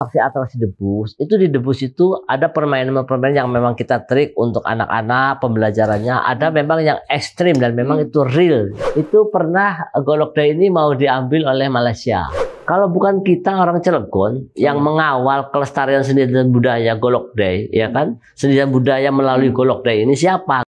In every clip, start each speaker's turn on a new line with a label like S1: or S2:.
S1: atraksi debus itu, di debus itu ada permainan-permainan yang memang kita trik untuk anak-anak pembelajarannya, ada memang yang ekstrim dan memang itu real. Itu pernah Golok Day ini mau diambil oleh Malaysia. Kalau bukan kita orang Cilegon yang mengawal kelestarian seni dan budaya Golok Day, ya kan, seni dan budaya melalui Golok Day ini siapa?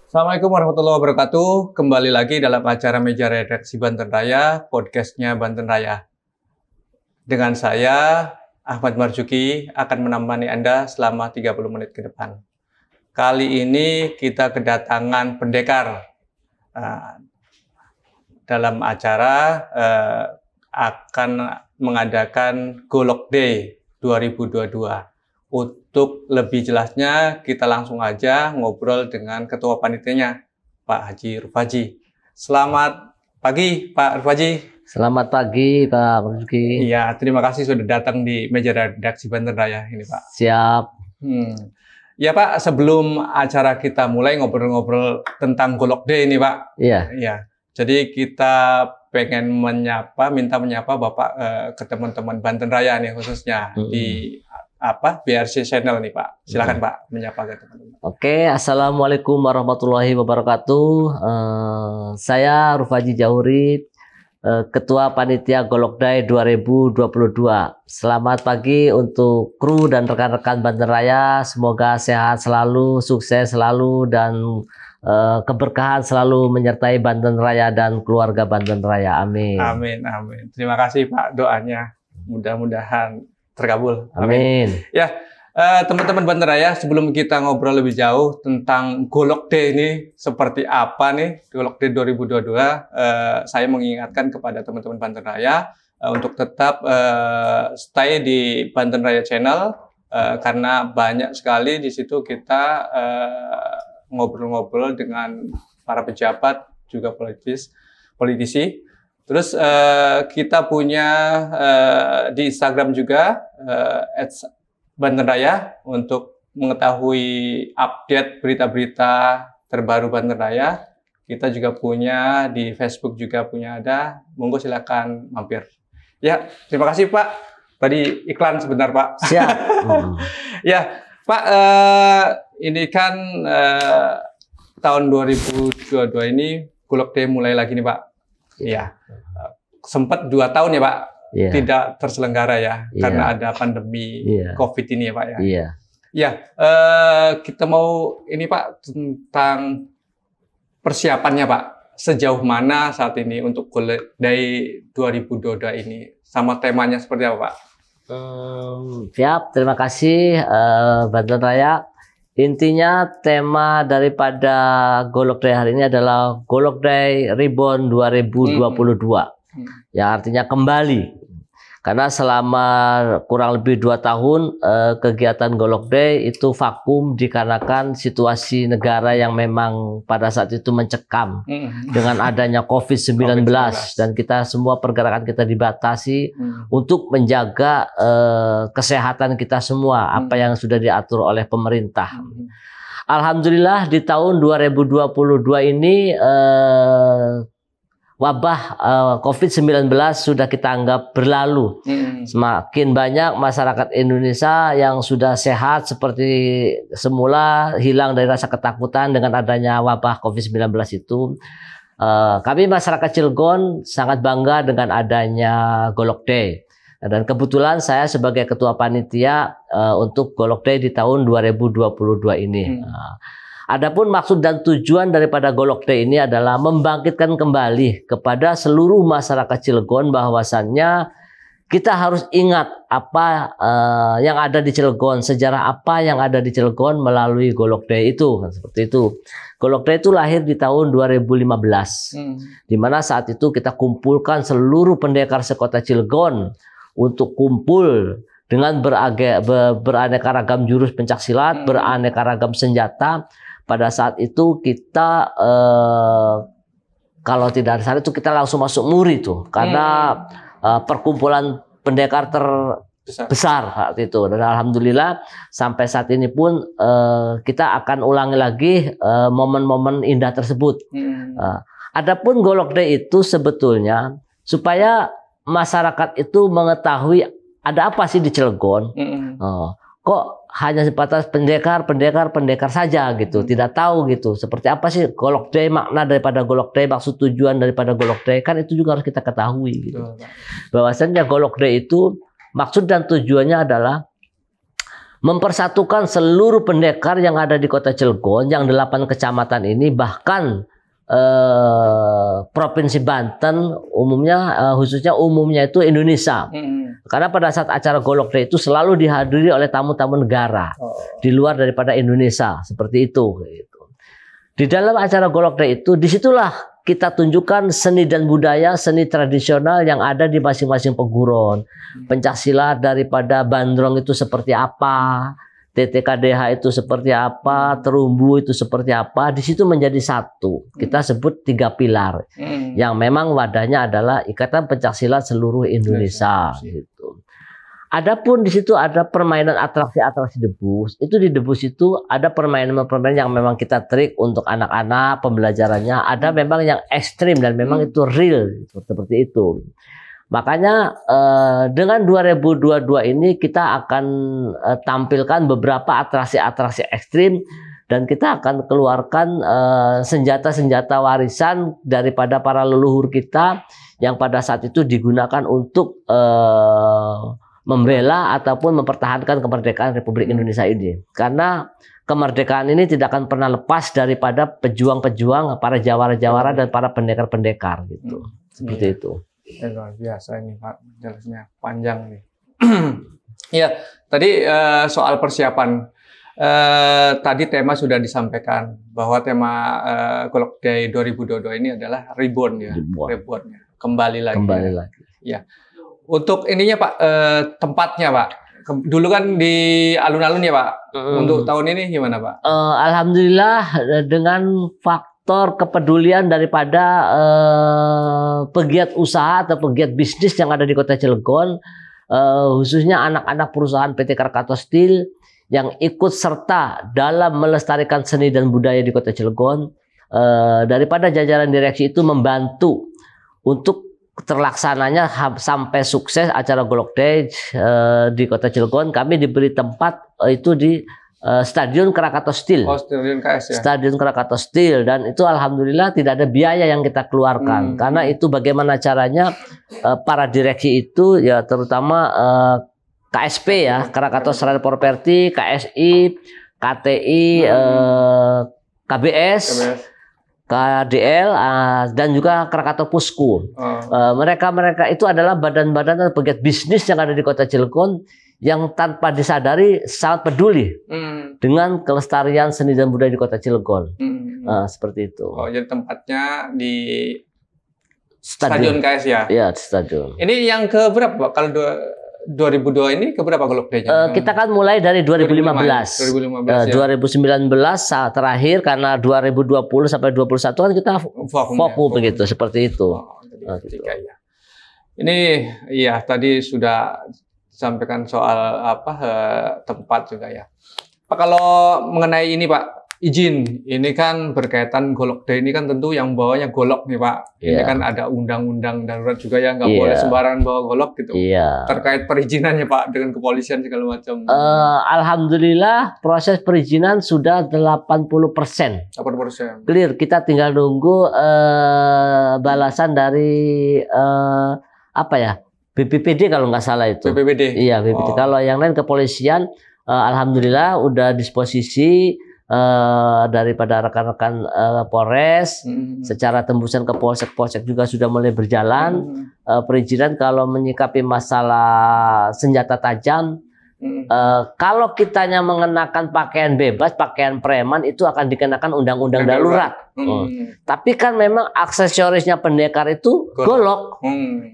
S2: Assalamualaikum warahmatullahi wabarakatuh. Kembali lagi dalam acara Meja Redaksi Banten Raya, podcastnya Banten Raya. Dengan saya, Ahmad Marzuki, akan menemani Anda selama 30 menit ke depan. Kali ini kita kedatangan pendekar. Dalam acara akan mengadakan Golok Day 2022. Untuk lebih jelasnya, kita langsung aja ngobrol dengan Ketua Panitianya, Pak Haji Rufaji. Selamat pagi, Pak Rufaji.
S1: Selamat pagi, Pak Marzuki.
S2: Iya, terima kasih sudah datang di Meja Redaksi Banten Raya ini, Pak.
S1: Siap.
S2: Ya, Pak, sebelum acara kita mulai ngobrol-ngobrol tentang Golok Day ini, Pak.
S1: Iya.
S2: Iya. Jadi kita pengen minta menyapa Bapak ke teman-teman Banten Raya nih khususnya di BRC Channel nih, Pak. Silakan Pak menyapa ke teman-teman.
S1: Oke, assalamualaikum warahmatullahi wabarakatuh. Saya Rufaji Jahuri, Ketua Panitia Golok Day 2022. Selamat pagi untuk kru dan rekan-rekan Banten Raya. Semoga sehat selalu, sukses selalu, dan keberkahan selalu menyertai Banten Raya dan keluarga Banten Raya. Amin.
S2: Amin, amin. Terima kasih Pak doanya. Mudah-mudahan terkabul.
S1: Amin.
S2: Ya, teman-teman Banten Raya, sebelum kita ngobrol lebih jauh tentang Golok Day ini seperti apa nih, Golok Day 2022, saya mengingatkan kepada teman-teman Banten Raya untuk tetap stay di Banten Raya Channel, karena banyak sekali di situ kita ngobrol-ngobrol dengan para pejabat, juga politisi. Terus kita punya di Instagram juga @Banten Raya untuk mengetahui update berita-berita terbaru Banten Raya. Kita juga punya di Facebook juga punya ada. Monggo silakan mampir. Ya, terima kasih Pak. Tadi iklan sebentar Pak.
S1: Siap.
S2: Ya, Pak, ini kan tahun 2022 ini Golok Day mulai lagi nih Pak. Iya, sempat 2 tahun ya Pak, tidak terselenggara ya, karena ada pandemi COVID ini ya Pak ya.
S1: Iya.
S2: Ya, kita mau ini Pak tentang persiapannya Pak, sejauh mana saat ini untuk Golok Day 2022 ini, sama temanya seperti apa Pak?
S1: Siap, terima kasih Banten Raya. Intinya tema daripada Golok Day hari ini adalah Golok Day Reborn 2022. Ya, artinya kembali. Karena selama kurang lebih 2 tahun kegiatan Golok Day itu vakum dikarenakan situasi negara yang memang pada saat itu mencekam dengan adanya COVID-19 dan kita semua pergerakan kita dibatasi untuk menjaga kesehatan kita semua, apa yang sudah diatur oleh pemerintah. Alhamdulillah di tahun 2022 ini wabah COVID-19 sudah kita anggap berlalu. Semakin banyak masyarakat Indonesia yang sudah sehat seperti semula, hilang dari rasa ketakutan dengan adanya wabah COVID-19 itu. Kami masyarakat Cilegon sangat bangga dengan adanya Golok Day. Dan kebetulan saya sebagai Ketua Panitia untuk Golok Day di tahun 2022 ini. Adapun maksud dan tujuan daripada Golok Day ini adalah membangkitkan kembali kepada seluruh masyarakat Cilegon bahwasannya kita harus ingat apa yang ada di Cilegon, sejarah apa yang ada di Cilegon melalui Golok Day itu. Seperti itu. Golok Day itu lahir di tahun 2015, di mana saat itu kita kumpulkan seluruh pendekar sekota Cilegon untuk kumpul dengan beraneka ragam jurus pencaksilat, beraneka ragam senjata. Pada saat itu kita kalau tidak salah itu kita langsung masuk muri tuh, karena perkumpulan pendekar besar saat itu. Dan alhamdulillah sampai saat ini pun kita akan ulangi lagi momen-momen indah tersebut. Adapun Golok Day itu sebetulnya supaya masyarakat itu mengetahui ada apa sih di Cilegon. Kok hanya sebatas pendekar saja gitu, tidak tahu gitu seperti apa sih Golok Day, makna daripada Golok Day, maksud tujuan daripada Golok Day, kan itu juga harus kita ketahui gitu. Bahwasanya Golok Day itu maksud dan tujuannya adalah mempersatukan seluruh pendekar yang ada di Kota Cilegon, yang 8 kecamatan ini, bahkan Provinsi Banten umumnya, khususnya umumnya itu Indonesia. Karena pada saat acara Golok Day itu selalu dihadiri oleh tamu-tamu negara di luar daripada Indonesia, seperti itu. Di dalam acara Golok Day itu, disitulah kita tunjukkan seni dan budaya, seni tradisional yang ada di masing-masing peguron. Pencaksilat daripada Bandrong itu seperti apa, TTKDH itu seperti apa, terumbu itu seperti apa, di situ menjadi satu. Kita sebut 3 pilar, yang memang wadahnya adalah Ikatan Pencaksilat Seluruh Indonesia. Gitu. Adapun di situ ada permainan atraksi-atraksi debus. Itu di debus itu ada permainan-permainan yang memang kita trik untuk anak-anak pembelajarannya. Ada memang yang ekstrim dan memang itu real, seperti itu. Makanya dengan 2022 ini kita akan tampilkan beberapa atraksi-atraksi ekstrim, dan kita akan keluarkan senjata-senjata warisan daripada para leluhur kita yang pada saat itu digunakan untuk membela ataupun mempertahankan kemerdekaan Republik Indonesia ini. Karena kemerdekaan ini tidak akan pernah lepas daripada pejuang-pejuang, para jawara-jawara dan para pendekar-pendekar gitu. Seperti itu.
S2: Luar biasa ini Pak, jelasnya panjang nih. Ya, tadi soal persiapan. Tadi tema sudah disampaikan bahwa tema Golok Day 2022 ini adalah reborn ya, reborn ya. Kembali lagi. Ya. Untuk ininya Pak, tempatnya Pak. Dulu kan di alun-alun ya Pak. Untuk tahun ini gimana Pak?
S1: Alhamdulillah dengan faktor kepedulian daripada pegiat usaha atau pegiat bisnis yang ada di Kota Cilegon, khususnya anak-anak perusahaan PT Krakatau Steel yang ikut serta dalam melestarikan seni dan budaya di Kota Cilegon, daripada jajaran direksi itu membantu untuk terlaksananya sampai sukses acara Golok Day di Kota Cilegon. Kami diberi tempat itu di Stadion Krakatau Steel.
S2: Stadion KS ya.
S1: Stadion Krakatau Steel, dan itu alhamdulillah tidak ada biaya yang kita keluarkan. Karena itu bagaimana caranya para direksi itu ya, terutama KSP ya, Krakatau Steel Property, KSI, KTI, KBS, KDL, dan juga Krakatau Pusku. Mereka itu adalah badan-badan pegiat bisnis yang ada di Kota Cilegon yang tanpa disadari sangat peduli dengan kelestarian seni dan budaya di Kota Cilegon. Seperti itu.
S2: Oh, jadi tempatnya di Stadion KS ya?
S1: Iya, stadion.
S2: Ini yang ke berapa Pak? Kalau 2002 ini ke berapa Golok Day-nya?
S1: Kita kan mulai dari 2015.
S2: 2015 ya.
S1: 2019 terakhir, karena 2020 sampai 2021 kan kita fokus begitu, seperti itu.
S2: Gitu. Ini iya tadi sudah sampaikan soal tempat juga ya. Pak, kalau mengenai ini Pak, izin, ini kan berkaitan Golok Day ini kan tentu yang bawanya golok nih Pak. Ini kan ada undang-undang darurat juga ya, nggak boleh sembarangan bawa golok gitu. Terkait perizinannya Pak dengan kepolisian segala macam.
S1: Alhamdulillah proses perizinan sudah 80%.
S2: 80%.
S1: Clear, kita tinggal nunggu balasan dari BPPD kalau nggak salah itu.
S2: BPPD.
S1: Iya, BPPD. Kalau yang lain kepolisian, alhamdulillah udah disposisi daripada rekan-rekan Polres, secara tembusan ke Polsek juga sudah mulai berjalan. Perizinan kalau menyikapi masalah senjata tajam, kalau kitanya mengenakan pakaian bebas, pakaian preman, itu akan dikenakan undang-undang darurat. Tapi kan memang aksesorisnya pendekar itu golok,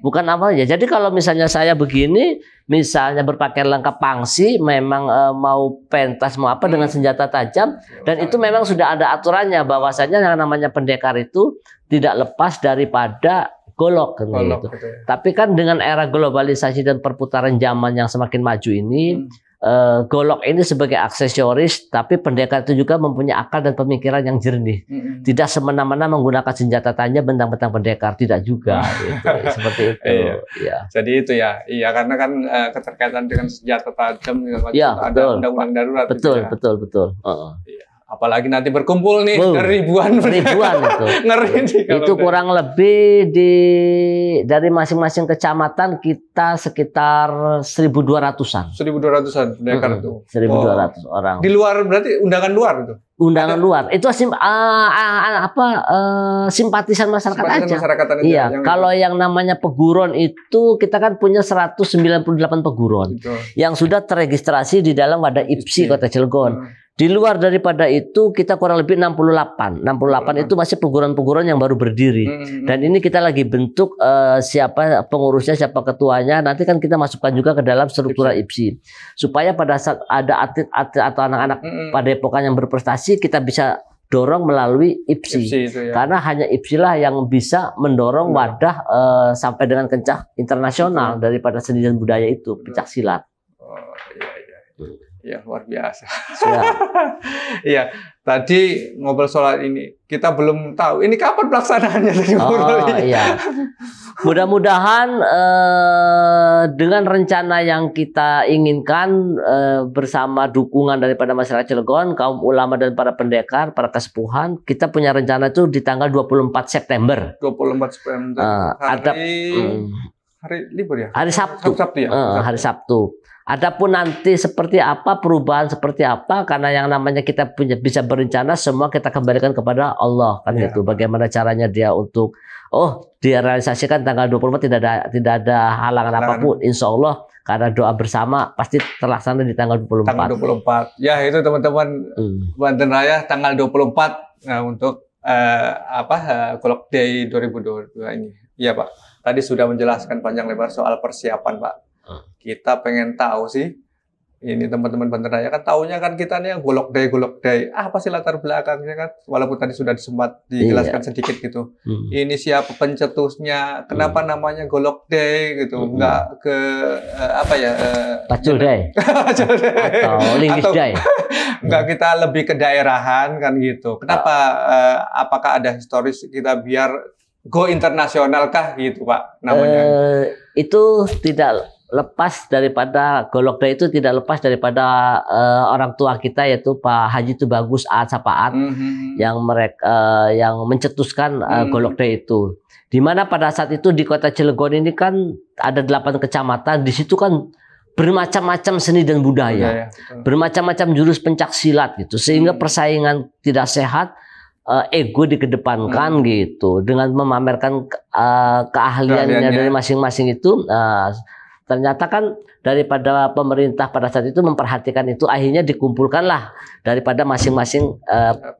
S1: bukan apa aja. Jadi kalau misalnya saya begini, misalnya berpakaian lengkap pangsi, memang mau pentas mau apa dengan senjata tajam, dan itu memang sudah ada aturannya bahwasanya yang namanya pendekar itu tidak lepas daripada golok gitu.
S2: Gitu ya.
S1: Tapi kan dengan era globalisasi dan perputaran zaman yang semakin maju ini, golok ini sebagai aksesoris, tapi pendekar itu juga mempunyai akal dan pemikiran yang jernih. Tidak semena-mena menggunakan senjata tajam bentang-bentang pendekar, tidak juga. Gitu. Seperti itu.
S2: Iya. Jadi itu ya, iya karena kan keterkaitan dengan senjata tajam,
S1: ya,
S2: ada undang-undang darurat.
S1: Betul,
S2: gitu ya.
S1: betul.
S2: Iya. Apalagi nanti berkumpul nih ribuan
S1: itu.
S2: Ngeri nih.
S1: Itu kurang lebih dari masing-masing kecamatan kita sekitar 1.200-an.
S2: 1.200-an pendekar itu.
S1: 1.200 orang.
S2: Di luar berarti undangan luar itu.
S1: Undangan luar. Itu simpatisan masyarakat aja. Iya, kalau yang namanya peguron itu kita kan punya 198 peguron yang sudah terregistrasi di dalam wadah IPSI Kota Cilegon. Di luar daripada itu kita kurang lebih 68 itu masih peguron-peguron yang baru berdiri. Dan ini kita lagi bentuk siapa pengurusnya, siapa ketuanya. Nanti kan kita masukkan juga ke dalam struktura IPSI. Supaya pada saat ada atlet-atlet atau anak-anak pada epokan yang berprestasi, kita bisa dorong melalui IPSI. Karena hanya IPSI lah yang bisa mendorong wadah sampai dengan kencah internasional daripada seni dan budaya itu, pencak silat.
S2: Ya, luar biasa. Iya, tadi ngobrol soal ini, kita belum tahu ini kapan pelaksanaannya.
S1: Iya. Mudah-mudahan dengan rencana yang kita inginkan bersama dukungan daripada masyarakat Cilegon, kaum ulama dan para pendekar, para kesepuhan, kita punya rencana itu di tanggal 24 September.
S2: 24 September. Hari libur ya?
S1: Hari Sabtu.
S2: Sabtu ya?
S1: Hari Sabtu. Adapun nanti seperti apa, perubahan seperti apa, karena yang namanya kita bisa berencana, semua kita kembalikan kepada Allah kan gitu. Bagaimana caranya dia untuk direalisasikan tanggal 24 tidak ada halangan apapun, insya Allah karena doa bersama pasti terlaksana di tanggal 24.
S2: Tanggal 24. Ya itu teman-teman Banten Raya tanggal 24 untuk Golok Day 2022 ini. Iya Pak. Tadi sudah menjelaskan panjang lebar soal persiapan Pak. Kita pengen tahu sih, ini teman-teman Banten Raya kan taunya kan kita nih Golok Day, apa sih latar belakangnya kan? Walaupun tadi sudah sempat dijelaskan sedikit gitu. Ini siapa pencetusnya, kenapa namanya Golok Day gitu, nggak ke
S1: Pacul Day atau Linggis Day.
S2: Nggak kita lebih ke daerahan kan gitu. Kenapa? Apakah ada historis kita biar go internasional kah gitu Pak namanya?
S1: Itu tidak lepas daripada Golok Day itu tidak lepas daripada orang tua kita yaitu Pak Haji Tubagus Sapaat yang mencetuskan Golok Day itu. Dimana pada saat itu di Kota Cilegon ini kan ada 8 kecamatan, di situ kan bermacam-macam seni dan budaya, bermacam-macam jurus pencak silat gitu, sehingga persaingan tidak sehat. Ego dikedepankan gitu dengan memamerkan keahliannya dari masing-masing itu. Ternyata kan daripada pemerintah pada saat itu memperhatikan itu, akhirnya dikumpulkanlah daripada masing-masing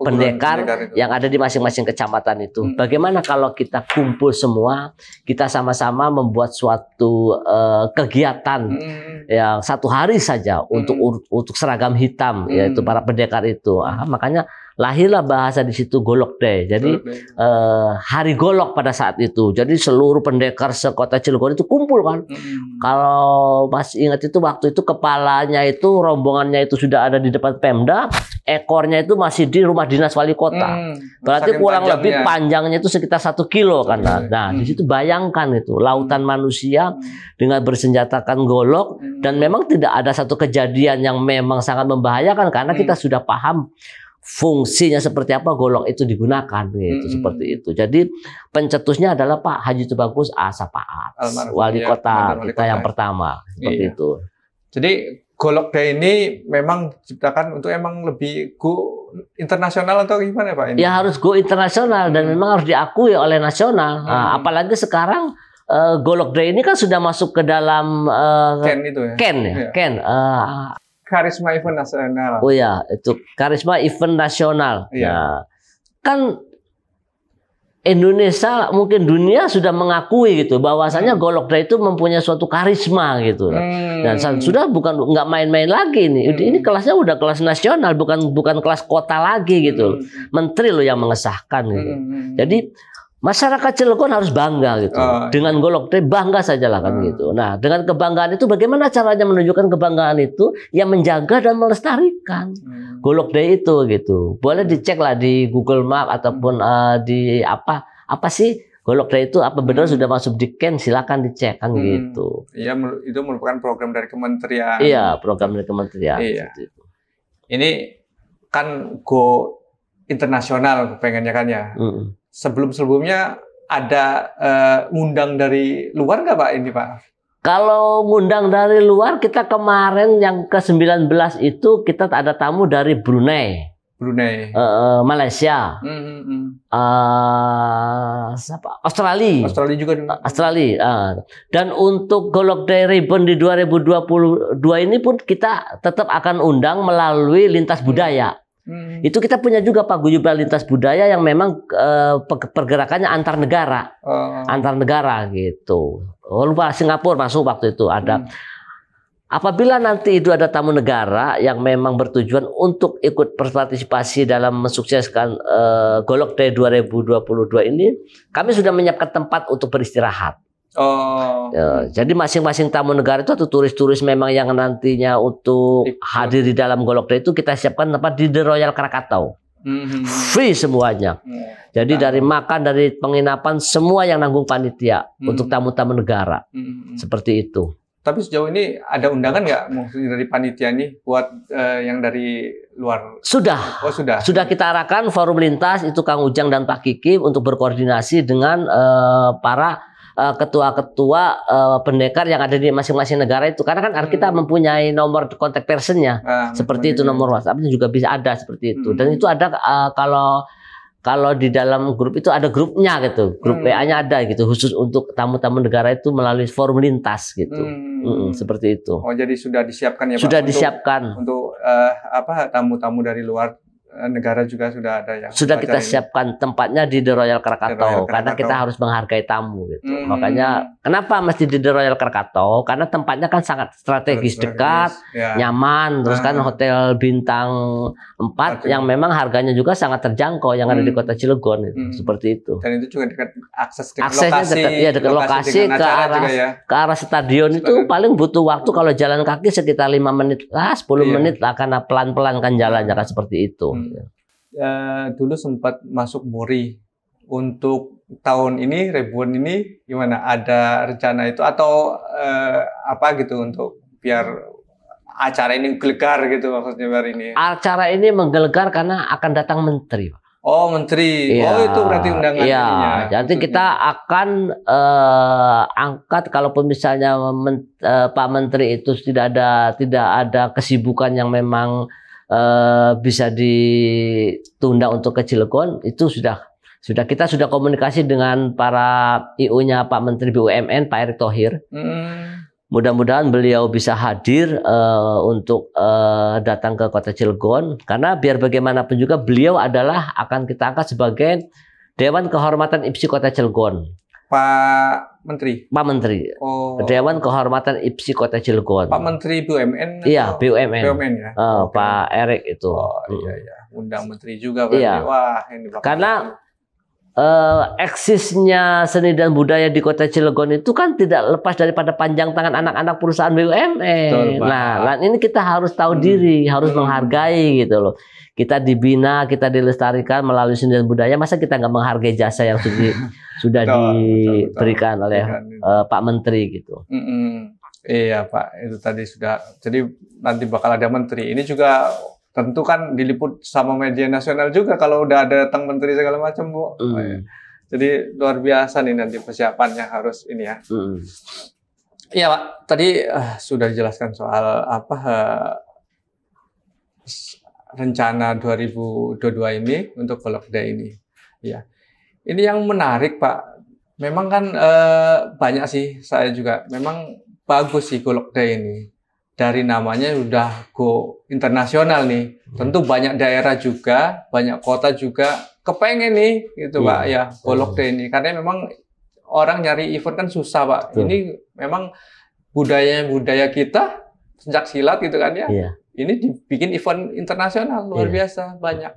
S1: pendekar yang ada di masing-masing kecamatan itu. Bagaimana kalau kita kumpul semua, kita sama-sama membuat suatu kegiatan yang 1 hari saja untuk seragam hitam, yaitu para pendekar itu. Makanya lahirlah bahasa di situ Golok Day. Jadi hari golok pada saat itu. Jadi seluruh pendekar sekota Cilegon itu kumpul kan. Kalau masih ingat itu waktu itu kepalanya itu rombongannya itu sudah ada di depan Pemda, ekornya itu masih di rumah dinas wali kota. Berarti kurang lebih panjangnya itu sekitar 1 kilo kan. Nah, di situ bayangkan itu lautan manusia dengan bersenjatakan golok, dan memang tidak ada satu kejadian yang memang sangat membahayakan karena kita sudah paham fungsinya seperti apa golok itu digunakan gitu, seperti itu. Jadi pencetusnya adalah Pak Haji Tubagus Sapaat, wali kota kita yang pertama, seperti itu.
S2: Jadi Golok Day ini memang diciptakan untuk emang lebih go internasional atau gimana Pak?
S1: Ya harus go internasional dan memang harus diakui oleh nasional. Apalagi sekarang Golok Day ini kan sudah masuk ke dalam
S2: Ken itu ya?
S1: Ken.
S2: Karisma Event Nasional.
S1: Oh ya, itu Karisma Event Nasional. Nah, kan Indonesia mungkin dunia sudah mengakui gitu bahwasanya Golok Day itu mempunyai suatu karisma gitu. Dan sudah nggak main-main lagi nih. Ini kelasnya udah kelas nasional, bukan kelas kota lagi gitu. Menteri loh yang mengesahkan gitu. Jadi Masyarakat Cilegon harus bangga gitu. Dengan Golok Day bangga sajalah kan gitu. Nah, dengan kebanggaan itu bagaimana caranya menunjukkan kebanggaan itu? Ya menjaga dan melestarikan Golok Day itu gitu. Boleh dicek lah di Google Map ataupun di apa sih Golok Day itu, apa benar sudah masuk di Ken, silakan dicek kan gitu.
S2: Iya, itu merupakan program dari kementerian.
S1: Iya, program dari kementerian.
S2: Iya. Ini kan go internasional pengennya kan ya. Sebelumnya ada ngundang dari luar nggak Pak ini Pak?
S1: Kalau ngundang dari luar, kita kemarin yang ke-19 itu kita ada tamu dari Brunei. Malaysia, Australia.
S2: Australia juga.
S1: Australia. Dan untuk Golok Day Ribbon di 2022 ini pun kita tetap akan undang melalui lintas budaya. Itu kita punya juga paguyuban lintas budaya yang memang pergerakannya antar negara gitu. Lupa Singapura masuk waktu itu ada. Apabila nanti itu ada tamu negara yang memang bertujuan untuk ikut berpartisipasi dalam mensukseskan Golok Day 2022 ini, kami sudah menyiapkan tempat untuk beristirahat. Jadi masing-masing tamu negara itu atau turis-turis memang yang nantinya untuk hadir di dalam Golok Day itu kita siapkan tempat di The Royal Krakatau. Free semuanya. Jadi dari makan, dari penginapan, semua yang nanggung panitia untuk tamu-tamu negara. Seperti itu.
S2: Tapi sejauh ini ada undangan nggak mungkin dari panitia nih buat yang dari luar?
S1: Sudah. Sudah kita arahkan forum lintas itu Kang Ujang dan Pak Kiki untuk berkoordinasi dengan para ketua-ketua pendekar yang ada di masing-masing negara itu. Karena kan kita mempunyai nomor kontak personnya. Seperti itu, nomor WhatsApp-nya juga bisa ada seperti itu. Dan itu ada kalau di dalam grup itu ada grupnya gitu, grup WA-nya ada gitu, khusus untuk tamu-tamu negara itu melalui forum lintas gitu, seperti itu.
S2: Oh, jadi sudah disiapkan ya Pak?
S1: Sudah disiapkan.
S2: Untuk tamu-tamu dari luar negara juga sudah ada ya?
S1: Sudah kita siapkan tempatnya di The Royal Krakatau, karena kita harus menghargai tamu gitu. Makanya kenapa mesti di The Royal Krakatau? Karena tempatnya kan sangat strategis, dekat, nyaman, terus kan hotel bintang 4 yang memang harganya juga sangat terjangkau yang ada di Kota Cilegon itu. Seperti itu.
S2: Dan itu juga dekat aksesnya
S1: dekat lokasi ke arah stadion itu paling butuh waktu kalau jalan kaki sekitar 5 menit lah, 10 menit lah, karena pelan-pelan kan jalannya kan seperti itu.
S2: Dulu sempat masuk Muri. Untuk tahun ini, Ribbon ini gimana? Ada rencana itu atau apa gitu untuk biar acara ini gelegar gitu maksudnya biar ini?
S1: Acara ini menggelegar karena akan datang menteri.
S2: Oh, menteri. Oh, itu berarti undangan ininya.
S1: Jadi kita akan angkat kalaupun misalnya Pak Menteri itu tidak ada kesibukan yang memang bisa ditunda untuk ke Cilegon, itu kita sudah komunikasi dengan para IO-nya Pak Menteri BUMN Pak Erick Thohir. Mudah-mudahan beliau bisa hadir untuk datang ke Kota Cilegon, karena biar bagaimanapun juga beliau akan kita angkat sebagai Dewan Kehormatan IPSI Kota Cilegon.
S2: Pak Menteri.
S1: Oh. Dewan Kehormatan IPSI Kota Cilegon.
S2: Pak Menteri BUMN.
S1: Iya, BUMN.
S2: BUMN ya.
S1: Pak Erick itu.
S2: Oh iya. Undang menteri juga berarti.
S1: Iya.
S2: Wah, ini
S1: karena eksisnya seni dan budaya di Kota Cilegon itu kan tidak lepas daripada panjang tangan anak-anak perusahaan BUMN. Nah, ini kita harus tahu diri, harus menghargai gitu loh. Kita dibina, kita dilestarikan melalui seni dan budaya. Masa kita nggak menghargai jasa yang sudah diberikan oleh Pak Menteri gitu.
S2: Iya Pak, itu tadi sudah. Jadi nanti bakal ada menteri. Ini juga tentu kan diliput sama media nasional juga kalau udah ada datang menteri segala macam, Bu. Jadi luar biasa nih nanti persiapannya harus ini ya. Iya Pak, tadi sudah dijelaskan soal rencana 2022 ini untuk Golok Day ini. Ya, ini yang menarik Pak. Memang kan banyak sih, saya juga memang bagus sih Golok Day ini. Dari namanya udah go internasional nih. Tentu banyak daerah juga, banyak kota juga kepengen nih gitu Pak ya Golok Day ini. Karena memang orang nyari event kan susah Pak. Ini memang budaya kita sejak silat gitu kan ya. Ini dibikin event internasional luar biasa banyak.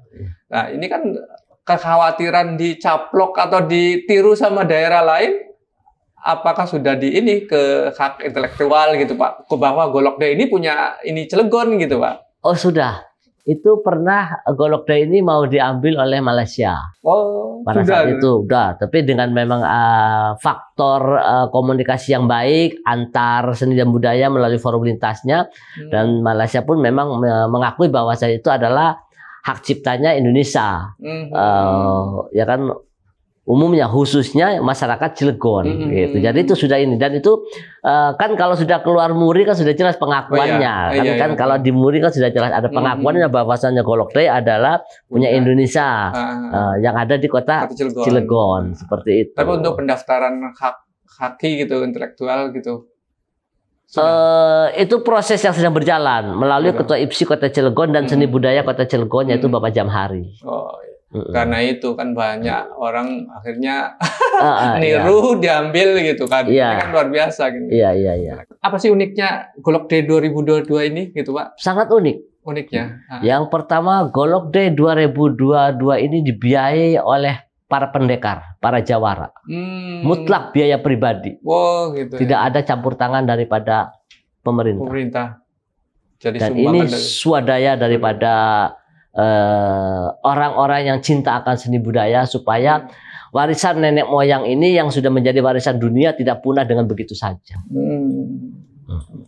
S2: Nah ini kan kekhawatiran dicaplok atau ditiru sama daerah lain, apakah sudah di ini ke hak intelektual gitu Pak, bahwa Golok Day ini punya ini Cilegon gitu Pak?
S1: Oh sudah, itu pernah Golok Day ini mau diambil oleh Malaysia.
S2: Oh,
S1: pada saat itu udah, tapi dengan memang faktor komunikasi yang baik antar seni dan budaya melalui forum lintasnya, dan Malaysia pun memang mengakui bahwa saya itu adalah hak ciptanya Indonesia, ya kan, umumnya khususnya masyarakat Cilegon gitu. Jadi itu sudah ini, dan itu kan kalau sudah keluar MURI kan sudah jelas pengakuannya. Kan kalau di MURI kan sudah jelas ada pengakuannya bahwasannya Golok Day adalah punya Indonesia yang ada di kota Cilegon seperti itu.
S2: Tapi untuk pendaftaran haki gitu, intelektual gitu,
S1: itu proses yang sedang berjalan melalui Ketua IPSI Kota Cilegon dan Seni Budaya Kota Cilegon, yaitu Bapak Jamhari.
S2: Karena itu kan banyak orang akhirnya niru diambil gitu kan. Ini kan luar biasa gitu.
S1: Iya.
S2: Apa sih uniknya Golok Day 2022 ini gitu Pak?
S1: Sangat unik.
S2: Uniknya.
S1: Yang pertama, Golok Day 2022 ini dibiayai oleh para pendekar, para jawara. Mutlak biaya pribadi.
S2: Oh, gitu.
S1: Tidak ada campur tangan daripada pemerintah.
S2: Jadi
S1: dan ini swadaya daripada orang-orang yang cinta akan seni budaya, supaya warisan nenek moyang ini yang sudah menjadi warisan dunia tidak punah dengan begitu saja.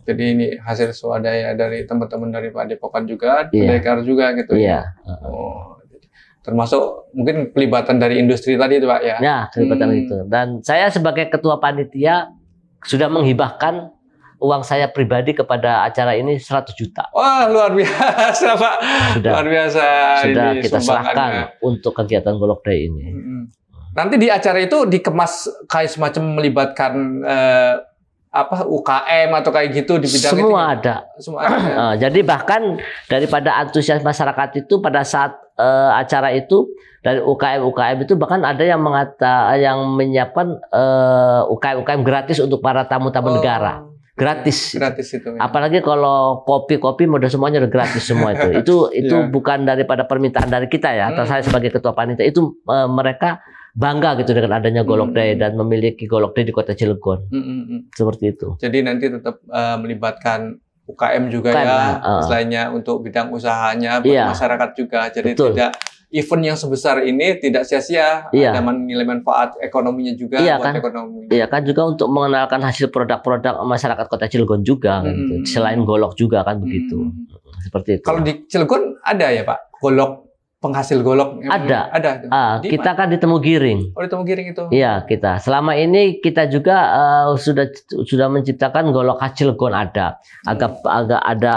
S2: Jadi ini hasil swadaya dari teman-teman dari Padepokan juga, pendekar juga gitu ya. Termasuk mungkin pelibatan dari industri tadi itu Pak ya.
S1: Ya, pelibatan itu. Dan saya sebagai ketua panitia sudah menghibahkan uang saya pribadi kepada acara ini 100 juta.
S2: Wah, luar biasa Pak.
S1: Luar
S2: biasa.
S1: Sudah ini kita serahkan untuk kegiatan Golok Day ini.
S2: Nanti di acara itu dikemas kayak semacam melibatkan UKM atau kayak gitu di bidang
S1: semua
S2: itu.
S1: Ada. Semua ada. Jadi bahkan daripada antusias masyarakat itu pada saat acara itu, dari UKM itu bahkan ada yang yang menyiapkan UKM gratis untuk para tamu-tamu negara. Gratis
S2: itu ya.
S1: Apalagi kalau kopi udah semuanya udah gratis semua itu bukan daripada permintaan dari kita ya, atau saya sebagai ketua panitia itu mereka bangga gitu dengan adanya Golok Day dan memiliki Golok Day di Kota Cilegon. Seperti itu.
S2: Jadi nanti tetap melibatkan UKM juga selainnya untuk bidang usahanya buat masyarakat juga. Jadi tidak event yang sebesar ini tidak sia-sia, ada nilai manfaat ekonominya juga buat ekonomi.
S1: Iya kan, juga untuk mengenalkan hasil produk-produk masyarakat Kota Cilegon juga, gitu. Selain golok juga kan begitu. Seperti itu.
S2: Kalau di Cilegon ada ya Pak, golok, penghasil golok?
S1: Ada. Kita kan di Temugiring.
S2: Oh, di Temugiring itu?
S1: Iya, kita. Selama ini kita juga sudah menciptakan golok khas Cilegon ada. Agak ada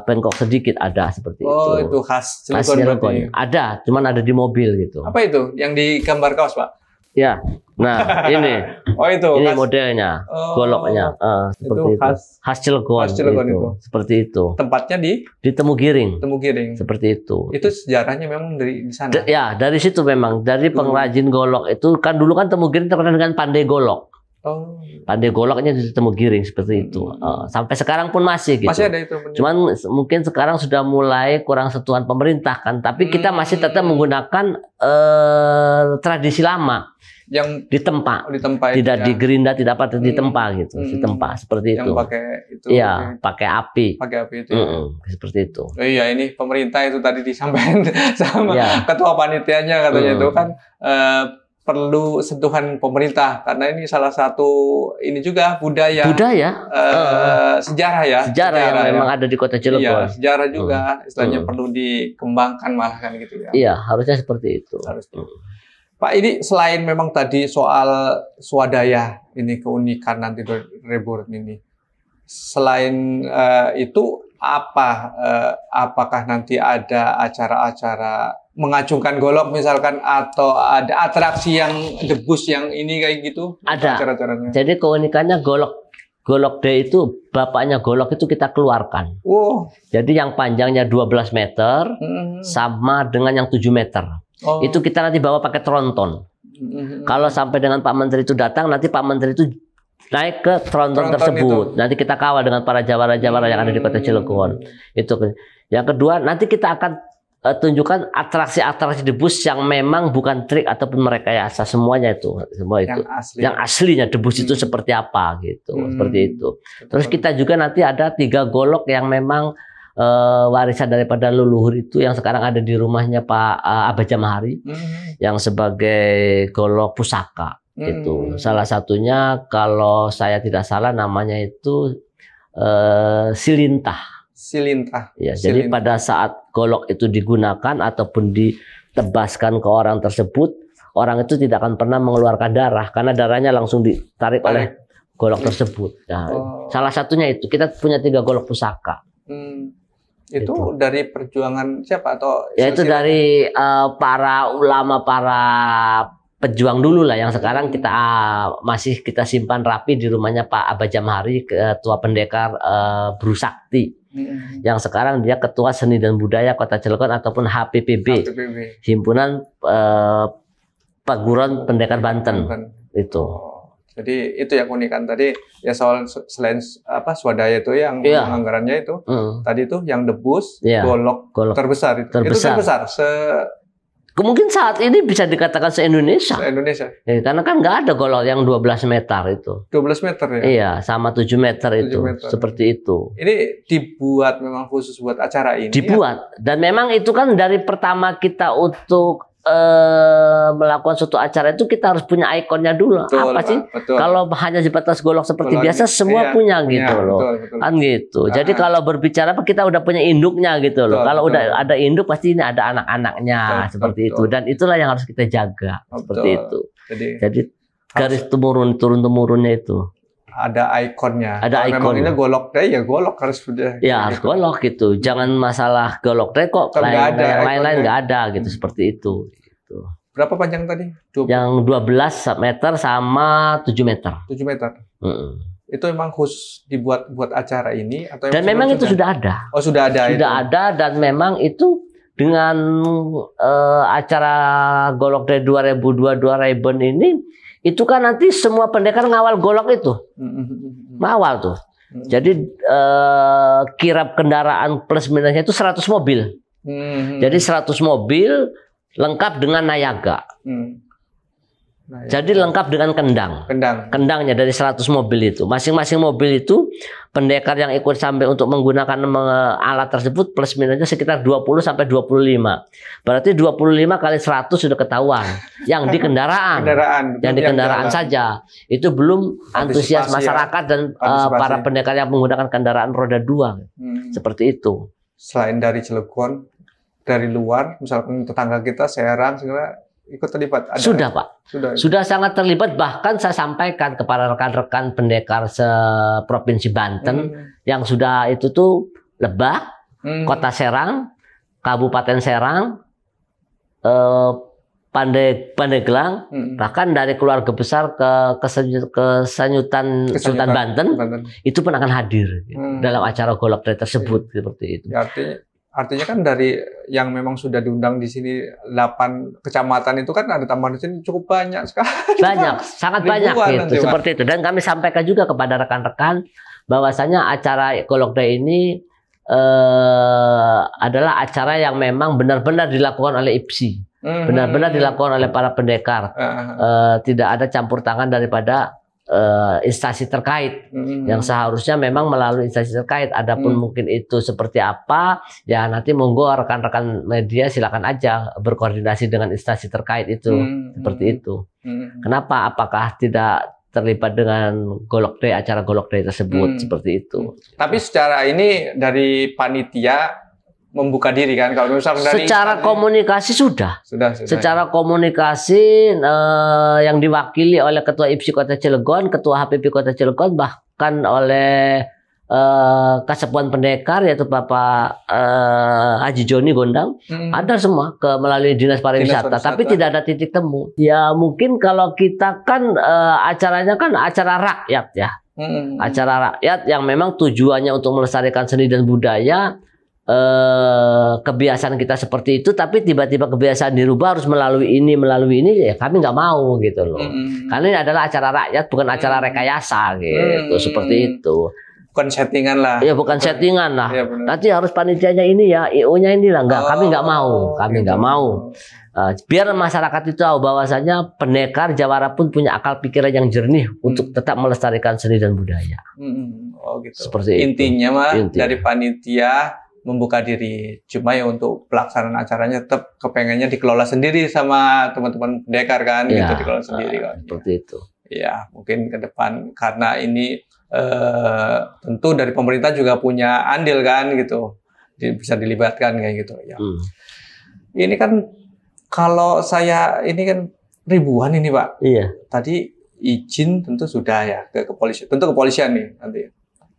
S1: bengkok sedikit ada seperti itu.
S2: Oh, itu khas Cilegon.
S1: Ada, cuman ada di mobil gitu.
S2: Apa itu? Yang di gambar kaos, Pak?
S1: Ya. Nah, ini.
S2: Oh, itu.
S1: Ini modelnya, goloknya. Seperti itu. Khas Cilegon itu. Seperti itu.
S2: Tempatnya di
S1: Temugiring.
S2: Temugiring.
S1: Seperti itu.
S2: Itu sejarahnya memang dari sana.
S1: Ya, dari situ memang, dari pengrajin golok itu kan dulu kan Temugiring terkenal dengan pandai golok. Pandai goloknya di Temugiring seperti itu. Sampai sekarang pun masih gitu.
S2: Masih ada itu.
S1: Cuman mungkin sekarang sudah mulai kurang sentuhan pemerintah kan, tapi kita masih tetap menggunakan tradisi lama.
S2: Yang
S1: ditempa tidak
S2: ya.
S1: Digerinda, tidak apa, ditempa gitu, ditempa seperti itu.
S2: Yang pakai itu.
S1: Iya, pakai api.
S2: Pakai api itu.
S1: Seperti itu.
S2: Oh iya, ini pemerintah itu tadi disampaikan sama ketua panitianya katanya itu kan perlu sentuhan pemerintah karena ini salah satu ini juga budaya sejarah
S1: yang memang ada di Kota Cilegon.
S2: Iya, sejarah juga istilahnya perlu dikembangkan malah kan gitu ya.
S1: Iya, harusnya seperti itu.
S2: Pak, ini selain memang tadi soal swadaya, ini keunikan nanti Reborn ini. Selain itu apakah nanti ada acara-acara mengacungkan golok misalkan, atau ada atraksi yang debus yang ini kayak gitu?
S1: Ada.
S2: Acara-acaranya.
S1: Jadi keunikannya Golok Day itu, bapaknya golok itu kita keluarkan. Jadi yang panjangnya 12 meter sama dengan yang 7 meter. Itu kita nanti bawa pakai tronton. Kalau sampai dengan Pak Menteri itu datang, nanti Pak Menteri itu naik ke tronton tersebut. Nanti kita kawal dengan para jawara-jawara yang ada di Kota Cilegon. Itu. Yang kedua, nanti kita akan tunjukkan atraksi-atraksi debus yang memang bukan trik ataupun merekayasa, semuanya itu, semua itu. Yang aslinya debus itu seperti apa gitu, seperti itu. Terus kita juga nanti ada 3 golok yang memang warisan daripada leluhur itu yang sekarang ada di rumahnya Pak Abah Jamahari, yang sebagai golok pusaka itu. Salah satunya kalau saya tidak salah namanya itu silintah.
S2: Silintah.
S1: Ya, jadi pada saat golok itu digunakan ataupun ditebaskan ke orang tersebut, orang itu tidak akan pernah mengeluarkan darah karena darahnya langsung ditarik oleh golok tersebut. Nah, salah satunya itu kita punya 3 golok pusaka.
S2: Itu dari perjuangan siapa atau?
S1: Ya itu dari para ulama, para pejuang dulu lah yang sekarang kita masih kita simpan rapi di rumahnya Pak Abah Jamahari, Ketua Pendekar Brusakti. Yang sekarang dia Ketua Seni dan Budaya Kota Cilegon ataupun HPPB. Himpunan Perguruan Pendekar Banten. Itu.
S2: Jadi itu yang unikan tadi ya, soal selain swadaya itu yang anggarannya itu tadi itu yang debus golok terbesar itu. Itu terbesar
S1: mungkin saat ini bisa dikatakan se-Indonesia.
S2: Se-Indonesia.
S1: Ya, karena kan nggak ada golok yang 12 meter itu.
S2: 12 meter ya?
S1: Iya, sama 7 meter 7 itu. Meter. Seperti itu.
S2: Ini dibuat memang khusus buat acara ini?
S1: Dibuat. Ya? Dan memang itu kan dari pertama kita untuk melakukan suatu acara itu kita harus punya ikonnya dulu. Betul, apa sih? Betul. Kalau hanya sebatas golok seperti biasa semua punya gitu loh. Betul. Kan gitu. Jadi kalau berbicara kita udah punya induknya gitu loh. Kalau udah ada induk pasti ini ada anak-anaknya seperti itu. Dan itulah yang harus kita jaga seperti itu. Jadi garis turun-temurunnya itu.
S2: Ada ikonnya.
S1: Ada ikon.
S2: Memang ini golok deh, ya golok harus sudah.
S1: Ya harus golok gitu. Jangan masalah golok deh kok. Yang lain-lain nggak ada gitu seperti itu. Gitu.
S2: Berapa panjang tadi?
S1: 20. Yang 12 meter sama 7 meter.
S2: 7 meter. Itu memang khusus dibuat buat acara ini atau?
S1: Dan memang itu sudah ada.
S2: Oh sudah ada.
S1: Sudah ada dan memang itu dengan acara Golok Day 2022 Ribbon ini. Itu kan nanti semua pendekar ngawal golok itu. Ngawal tuh. Jadi kirap kendaraan plus minusnya itu 100 mobil. Jadi 100 mobil lengkap dengan nayaga. Jadi lengkap dengan kendangnya dari 100 mobil itu. Masing-masing mobil itu pendekar yang ikut sampai untuk menggunakan alat tersebut plus minusnya sekitar 20 sampai 25. Berarti 25 kali 100 sudah ketahuan. Yang di kendaraan. Yang di kendaraan saja. Itu belum antusias masyarakat dan para pendekar yang menggunakan kendaraan roda 2. Seperti itu.
S2: Selain dari Cilegon, dari luar, misalkan tetangga kita Serang segala ikut terlibat?
S1: Sudah Pak, sudah sangat terlibat. Bahkan saya sampaikan kepada rekan-rekan pendekar seprovinsi Banten yang sudah itu tuh Lebak, Kota Serang, Kabupaten Serang, Pandeglang, bahkan dari keluarga besar Kesenyutan Sultan Banten, itu pun akan hadir dalam acara Golok Day tersebut seperti itu.
S2: Ya, artinya kan dari yang memang sudah diundang di sini 8 kecamatan itu kan ada tambahan di sini cukup banyak sekali.
S1: Banyak, sangat banyak gitu. Seperti itu. Dan kami sampaikan juga kepada rekan-rekan bahwasanya acara Golok Day ini adalah acara yang memang benar-benar dilakukan oleh IPSI. Benar-benar dilakukan oleh para pendekar. Tidak ada campur tangan daripada instansi terkait yang seharusnya memang melalui instansi terkait. Adapun mungkin itu seperti apa ya nanti monggo rekan-rekan media silakan aja berkoordinasi dengan instansi terkait itu seperti itu. Kenapa? Apakah tidak terlibat dengan Golok Day, acara Golok Day tersebut seperti itu?
S2: Tapi secara ini dari panitia membuka diri kan kalau misalnya dari
S1: secara komunikasi sudah. Secara komunikasi yang diwakili oleh Ketua IPSI Kota Cilegon, Ketua HPP Kota Cilegon, bahkan oleh Kasepuan Pendekar yaitu Bapak Haji Joni Gondang, ada semua melalui Dinas Pariwisata, tapi tidak ada titik temu. Ya mungkin kalau kita kan acaranya kan acara rakyat ya. Acara rakyat yang memang tujuannya untuk melestarikan seni dan budaya. Kebiasaan kita seperti itu, tapi tiba-tiba kebiasaan dirubah harus melalui ini ya kami nggak mau gitu loh. Karena ini adalah acara rakyat bukan acara rekayasa gitu seperti itu.
S2: bukan settingan lah.
S1: Ya bukan settingan lah.
S2: Ya,
S1: nanti harus panitianya ini ya, IO-nya ini lah. Enggak, kami nggak mau. Kami nggak mau. Biar masyarakat itu tahu bahwasanya pendekar jawara pun punya akal pikiran yang jernih untuk tetap melestarikan seni dan budaya.
S2: Oh gitu.
S1: Seperti
S2: intinya
S1: itu.
S2: Mah dari panitia membuka diri. Cuma ya untuk pelaksanaan acaranya tetap kepengennya dikelola sendiri sama teman-teman pendekar kan,
S1: ya,
S2: gitu dikelola sendiri kan.
S1: Seperti itu.
S2: Ya mungkin ke depan karena ini tentu dari pemerintah juga punya andil kan gitu, bisa dilibatkan kayak gitu. Ya. Ini kan kalau saya ini kan ribuan ini Pak.
S1: Iya.
S2: Tadi izin tentu sudah ya ke kepolisian. Tentu kepolisian nih nanti.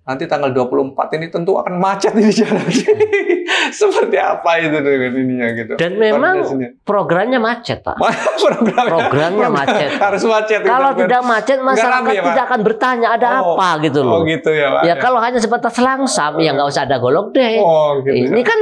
S2: Nanti tanggal 24 ini tentu akan macet ini jalan. Seperti apa itu dengan ininya gitu.
S1: Dan memang programnya macet Pak. Programnya macet.
S2: Harus macet.
S1: Kalau tidak macet masyarakat tidak akan bertanya ada apa gitu loh.
S2: Oh gitu ya Pak.
S1: Ya kalau hanya sebatas langsam ya nggak usah ada golok deh.
S2: Gitu,
S1: ini kan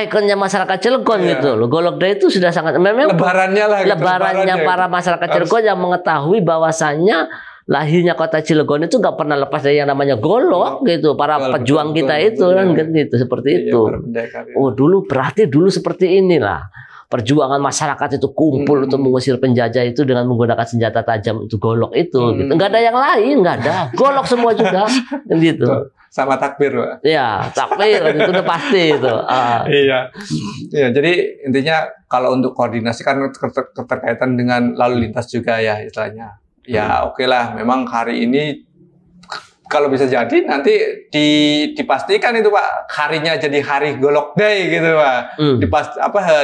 S1: ikonnya masyarakat Cilegon gitu loh. Golok Day itu sudah sangat memang
S2: lebarannya lah gitu,
S1: lebarannya para masyarakat Cilegon yang mengetahui bahwasannya lahirnya kota Cilegon itu nggak pernah lepas dari yang namanya golok gitu. Para pejuang kita itu kan gitu seperti itu. Oh dulu berarti dulu seperti inilah. Perjuangan masyarakat itu kumpul untuk mengusir penjajah itu dengan menggunakan senjata tajam itu golok itu gitu. Nggak ada yang lain, nggak ada. Golok semua juga gitu.
S2: Sama takbir, Pak.
S1: Iya, takbir itu udah pasti itu.
S2: Iya. Iya, jadi intinya kalau untuk koordinasi kan keterkaitan dengan lalu lintas juga ya istilahnya. Ya, oke lah, memang hari ini kalau bisa jadi nanti dipastikan itu Pak, harinya jadi hari Golok Day gitu Pak.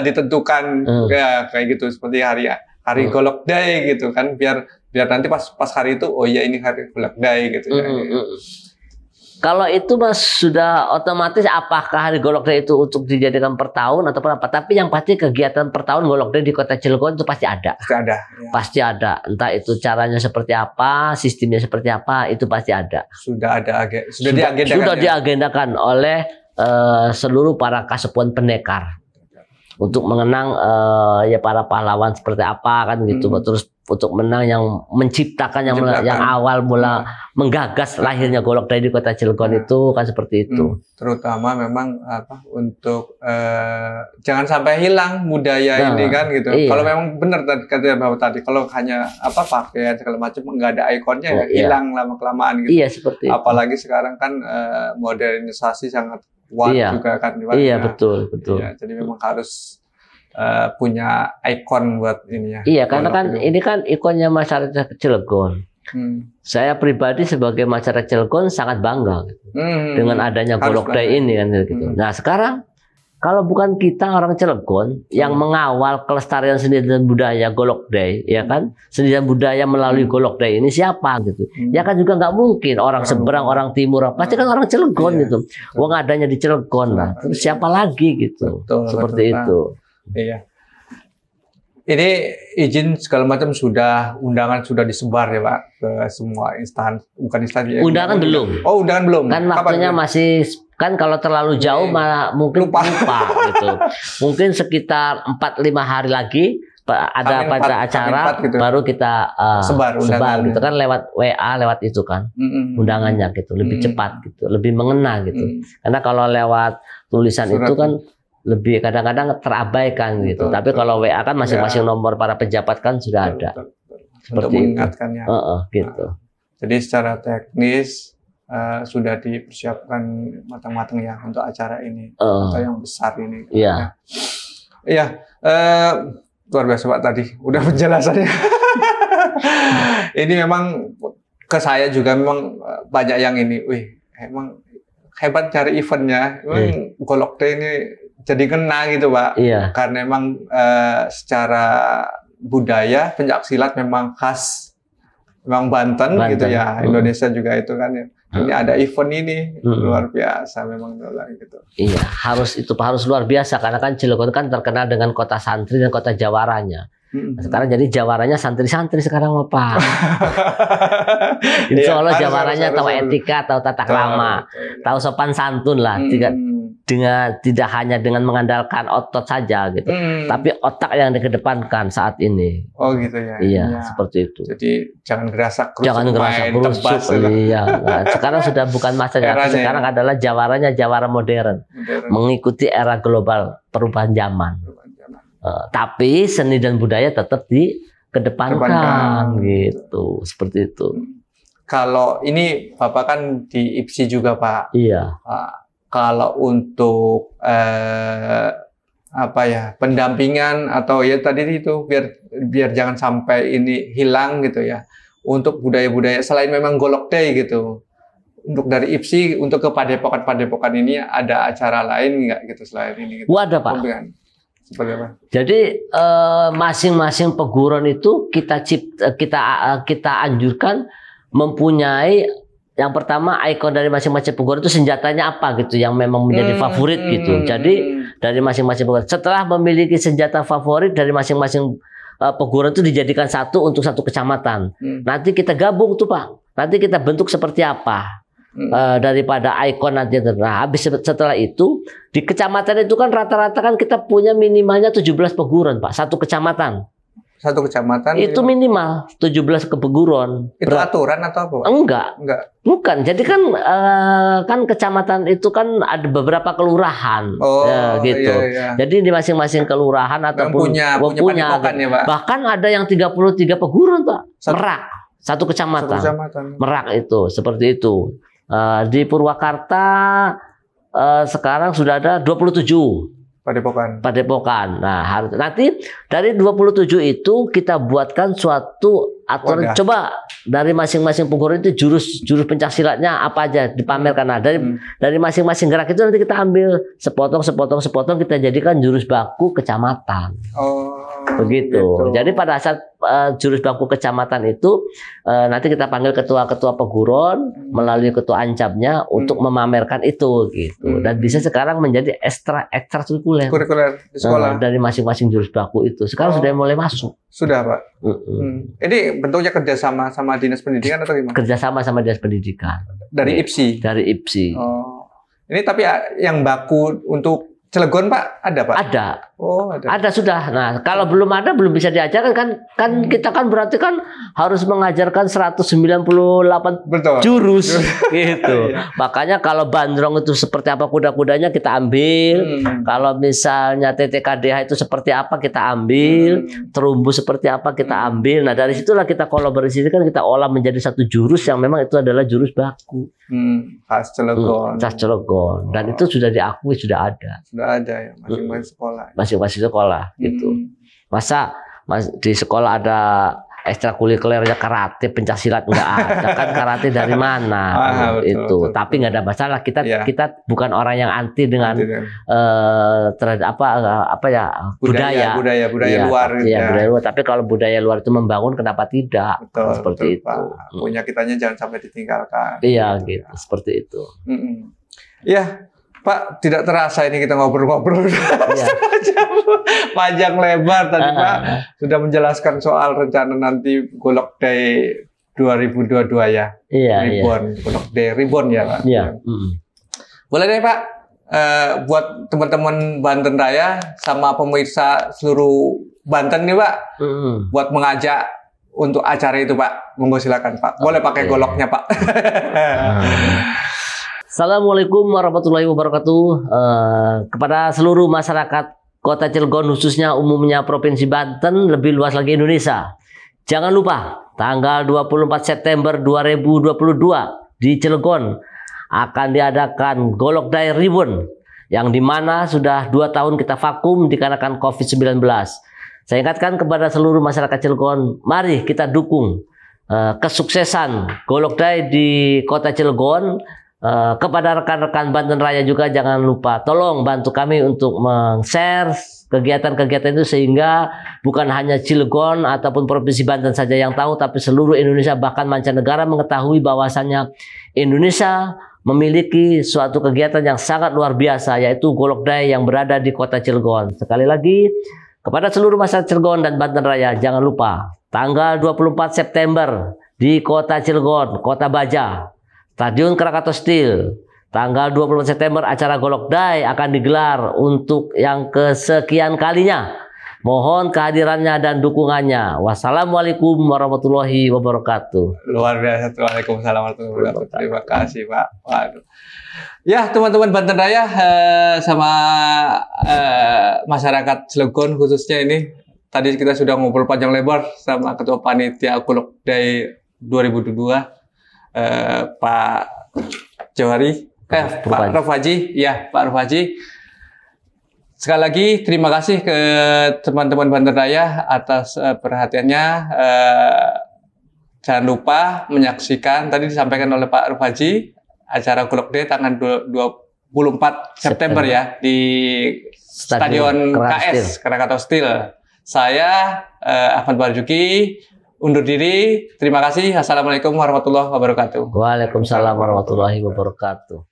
S2: Ditentukan ya, kayak gitu seperti hari Golok Day gitu kan, biar nanti pas hari itu oh iya ini hari Golok Day gitu ya.
S1: Kalau itu Mas sudah otomatis apakah hari Golok Day itu untuk dijadikan per tahun atau apa? Tapi yang pasti kegiatan per tahun Golok Day di Kota Cilegon itu pasti ada.
S2: Pasti ada. Ya.
S1: Pasti ada. Entah itu caranya seperti apa, sistemnya seperti apa, itu pasti ada.
S2: Sudah diagendakan.
S1: Sudah diagendakan oleh seluruh para kasepuan pendekar untuk mengenang ya para pahlawan seperti apa kan gitu. Terus untuk menang yang menciptakan yang awal mula menggagas lahirnya Golok Day di Kota Cilegon itu kan seperti itu.
S2: Terutama memang untuk jangan sampai hilang budaya ini kan gitu.
S1: Iya.
S2: Kalau memang benar kata Bapak tadi, kalau hanya pakaian segala macam nggak ada ikonnya hilang lama kelamaan gitu.
S1: Iya seperti itu.
S2: Apalagi sekarang kan modernisasi sangat kuat juga kan.
S1: Iya betul.
S2: Ya, jadi memang harus punya ikon buat ini ya.
S1: Iya, karena kan ini kan ikonnya masyarakat Cilegon. Saya pribadi sebagai masyarakat Cilegon sangat bangga gitu, dengan adanya Golok Day ini kan gitu. Nah sekarang kalau bukan kita orang Cilegon yang mengawal kelestarian seni dan budaya Golok Day, ya kan, seni dan budaya melalui Golok Day ini siapa gitu? Ya kan juga nggak mungkin orang seberang, orang timur, pasti kan orang Cilegon gitu. Wong adanya di Cilegon lah. Terus siapa lagi gitu? Seperti itu.
S2: Iya. Ini izin segala macam undangan sudah disebar ya Pak ke semua bukan instansi.
S1: Undangan belum.
S2: Oh, undangan belum.
S1: Kan waktunya masih kan kalau terlalu jauh malah mungkin lupa gitu. Mungkin sekitar 4-5 hari lagi ada pada acara gitu. Baru kita sebar gitu kan lewat WA lewat itu kan undangannya gitu lebih cepat gitu, lebih mengena gitu. Karena kalau lewat tulisan surat itu kan lebih kadang-kadang terabaikan gitu. Tapi kalau WA kan masing-masing nomor para pejabat kan sudah ada.
S2: Untuk mengingatkannya.
S1: Gitu.
S2: Jadi secara teknis sudah dipersiapkan matang-matang ya untuk acara ini atau yang besar ini.
S1: Iya.
S2: Iya. Luar biasa Pak tadi. Udah penjelasannya. Ini memang ke saya juga memang banyak yang ini. Wih, emang hebat cari eventnya. Memang Golok Day ini jadi kena gitu Pak.
S1: Iya.
S2: Karena memang secara budaya pencaksilat memang khas memang Banten gitu ya. Indonesia juga itu kan ya. Ini ada event ini luar biasa memang gitu.
S1: Iya, harus luar biasa karena kan Cilegon kan terkenal dengan kota santri dan kota jawaranya. Sekarang jadi jawaranya santri-santri sekarang Pak. Insya Allah jawaranya tahu etika, tahu tata krama, tahu sopan santun lah. dengan tidak hanya dengan mengandalkan otot saja gitu, tapi otak yang dikedepankan saat ini.
S2: Oh gitu ya.
S1: Iya, seperti itu.
S2: Jadi jangan gerasak kerusuk.
S1: Jangan gerasak kerusuk. Iya. Nah, sekarang sudah bukan masanya. Sekarang adalah jawara modern. Mengikuti era global, perubahan zaman. Tapi seni dan budaya tetap dikedepankan gitu, seperti itu.
S2: Kalau ini Bapak kan di IPSI juga Pak.
S1: Iya.
S2: Kalau untuk apa ya, pendampingan atau ya tadi itu biar jangan sampai ini hilang gitu ya. Untuk budaya-budaya selain memang Golok Day gitu. Untuk dari IPSI untuk ke padepokan ini ada acara lain nggak gitu selain ini? Gitu?
S1: Ada Pak.
S2: Seperti apa?
S1: Jadi masing-masing peguron itu kita anjurkan mempunyai yang pertama ikon dari masing-masing peguron itu senjatanya apa gitu yang memang menjadi favorit gitu. Jadi dari masing-masing peguron setelah memiliki senjata favorit dari masing-masing peguron itu dijadikan satu untuk satu kecamatan. Nanti kita gabung tuh Pak. Nanti kita bentuk seperti apa daripada ikon nanti. Nah, habis setelah itu di kecamatan itu kan rata-rata kan kita punya minimalnya 17 peguron Pak, satu kecamatan.
S2: Satu kecamatan
S1: itu minimal 17 peguron.
S2: Itu aturan atau apa?
S1: Enggak. Bukan. Jadi kan kan kecamatan itu kan ada beberapa kelurahan gitu.
S2: Iya.
S1: Jadi di masing-masing kelurahan ataupun
S2: punya padepokan ya, Pak.
S1: Bahkan ada yang 33 peguron, Pak. Merak. Satu kecamatan. Merak itu seperti itu. Di Purwakarta sekarang sudah ada 27 Padepokan. Nah, nanti dari 27 itu kita buatkan suatu aturan. Coba dari masing-masing peguron itu jurus pencaksilatnya apa aja dipamerkan. Nah, dari masing-masing gerak itu nanti kita ambil sepotong kita jadikan jurus baku kecamatan. Begitu. Gitu. Jadi pada saat jurus baku kecamatan itu nanti kita panggil ketua-ketua peguron melalui ketua ancapnya untuk memamerkan itu gitu. Dan bisa sekarang menjadi kurikuler
S2: di sekolah
S1: dari masing-masing jurus baku itu. Sekarang sudah mulai masuk.
S2: Sudah Pak. Ini bentuknya kerjasama sama dinas pendidikan atau gimana?
S1: Kerjasama sama dinas pendidikan.
S2: Dari IPSI.
S1: Dari IPSI.
S2: Ini tapi yang baku untuk Cilegon Pak ada Pak?
S1: Ada.
S2: Ada.
S1: Ada sudah. Nah, kalau belum ada belum bisa diajarkan kan kita kan berarti kan harus mengajarkan 198 jurus gitu. Makanya kalau bandrong itu seperti apa kuda-kudanya kita ambil. Kalau misalnya TTKDH itu seperti apa kita ambil. Terumbu seperti apa kita ambil. Nah, dari situlah kita kolaborasi kan kita olah menjadi satu jurus yang memang itu adalah jurus baku.
S2: Khas Cilegon.
S1: Khas Cilegon. Dan itu sudah diakui, sudah ada.
S2: Sudah ada ya, masing-masing sekolah.
S1: Masing-masing sekolah gitu. Masa di sekolah ada ekstrakurikulernya karate, pencaksilat enggak ada kan karate dari mana betul. Tapi nggak ada masalah kita bukan orang yang anti dengan terhadap budaya luar budaya luar. Tapi kalau budaya luar itu membangun kenapa tidak? Seperti itu.
S2: Pak. Punya kitanya jangan sampai ditinggalkan.
S1: Iya gitu, seperti itu.
S2: Iya. Pak, tidak terasa ini kita ngobrol-ngobrol panjang lebar tadi Pak sudah menjelaskan soal rencana nanti Golok Day 2022 ya. Ribbon. Golok Day Ribbon ya Pak.
S1: Iya.
S2: Boleh deh Pak, buat teman-teman Banten Raya sama pemirsa seluruh Banten nih Pak, buat mengajak untuk acara itu Pak, monggo silakan Pak. Boleh pakai goloknya Pak.
S1: Assalamualaikum warahmatullahi wabarakatuh. Kepada seluruh masyarakat Kota Cilegon khususnya umumnya Provinsi Banten, lebih luas lagi Indonesia. Jangan lupa tanggal 24 September 2022 di Cilegon akan diadakan Golok Day Ribbon yang dimana sudah 2 tahun kita vakum dikarenakan COVID-19. Saya ingatkan kepada seluruh masyarakat Cilegon, mari kita dukung kesuksesan Golok Day di Kota Cilegon. Kepada rekan-rekan Banten Raya juga jangan lupa tolong bantu kami untuk men-share kegiatan-kegiatan itu sehingga bukan hanya Cilegon ataupun Provinsi Banten saja yang tahu, tapi seluruh Indonesia bahkan mancanegara mengetahui bahwasannya Indonesia memiliki suatu kegiatan yang sangat luar biasa, yaitu Golok Day yang berada di Kota Cilegon. Sekali lagi kepada seluruh masyarakat Cilegon dan Banten Raya jangan lupa tanggal 24 September di Kota Cilegon, Kota Baja, Stadion Krakatau Steel, Tanggal 24 September acara Golok Day akan digelar untuk yang kesekian kalinya. Mohon kehadirannya dan dukungannya. Wassalamualaikum warahmatullahi wabarakatuh.
S2: Luar biasa. Waalaikumsalam warahmatullahi wabarakatuh. Terima kasih, Pak. Waduh. Ya, teman-teman Banten Raya sama masyarakat Cilegon khususnya ini. Tadi kita sudah ngobrol panjang lebar sama Ketua Panitia Golok Day 2022, Pak Johari. Pak Rafaji, ya Pak Rafaji. Sekali lagi terima kasih ke teman-teman Banten Raya atas perhatiannya. Jangan lupa menyaksikan tadi disampaikan oleh Pak Rafaji acara Golok Day tanggal 24 September ya di Stadion KS Krakatau Steel. Saya Ahmad Barjuki undur diri. Terima kasih. Assalamualaikum warahmatullahi wabarakatuh.
S1: Waalaikumsalam warahmatullahi wabarakatuh.